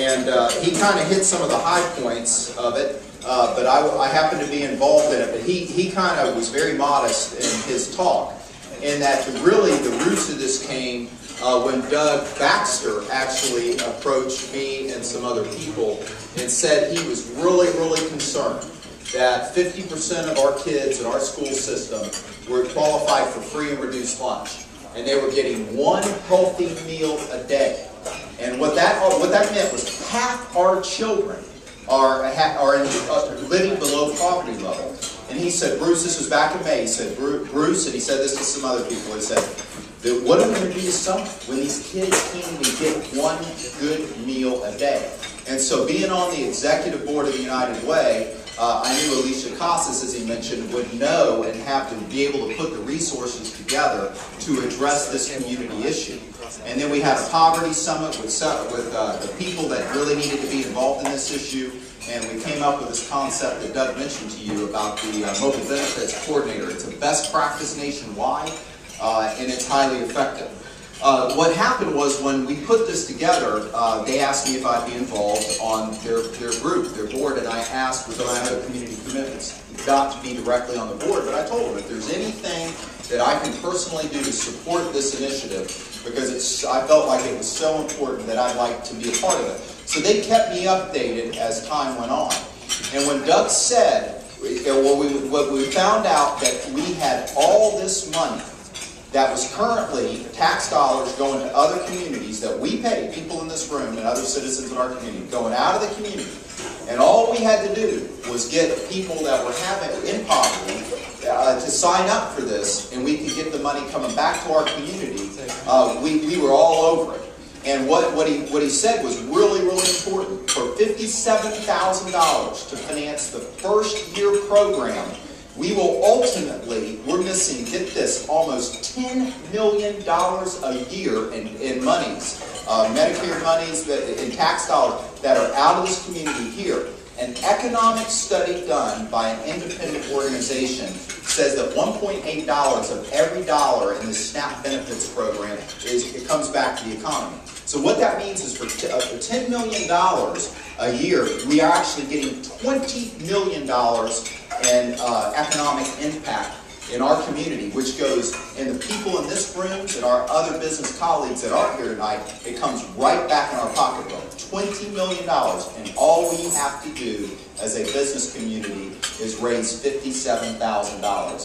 And he kind of hit some of the high points of it, but I happened to be involved in it. But he kind of was very modest in his talk, in that really the roots of this came when Doug Baxter actually approached me and some other people and said he was really, really concerned that 50% of our kids in our school system were qualified for free and reduced lunch, and they were getting one healthy meal a day. And what that meant was half our children are living below poverty level. And he said, Bruce, this was back in May, he said, Bruce, and he said this to some other people, he said, what are we going to do this summer when these kids can't even get one good meal a day? And so being on the executive board of the United Way, I knew Alicia Casas, as he mentioned, would know and have to be able to put the resources together to address this community issue. And then we had a poverty summit with the people that really needed to be involved in this issue, and we came up with this concept that Doug mentioned to you about the mobile benefits coordinator. It's a best practice nationwide, and it's highly effective. What happened was when we put this together, they asked me if I'd be involved on their group, their board, and I asked, because I have community commitments, got to be directly on the board, but I told them if there's anything that I can personally do to support this initiative, because I felt like it was so important that I'd like to be a part of it. So they kept me updated as time went on. And when Doug said, what we found out that we had all this money that was currently tax dollars going to other communities that we pay, people in this room and other citizens in our community, going out of the community. And all we had to do was get people that were in poverty to sign up for this, and we could get the money coming back to our community. We were all over it. And what he said was really, really important. For $57,000 to finance the first year program, we will ultimately, we're missing, get this, almost $10 million a year in monies, Medicare monies, in tax dollars that are out of this community here. An economic study done by an independent organization says that $1.8 of every dollar in the SNAP benefits program it comes back to the economy. So what that means is for $10 million a year, we are actually getting $20 million in economic impact in our community, which goes, and the people in this room and our other business colleagues that aren't here tonight, it comes right back in our pocketbook. $20 million, and all we have to do as a business community is raise $57,000.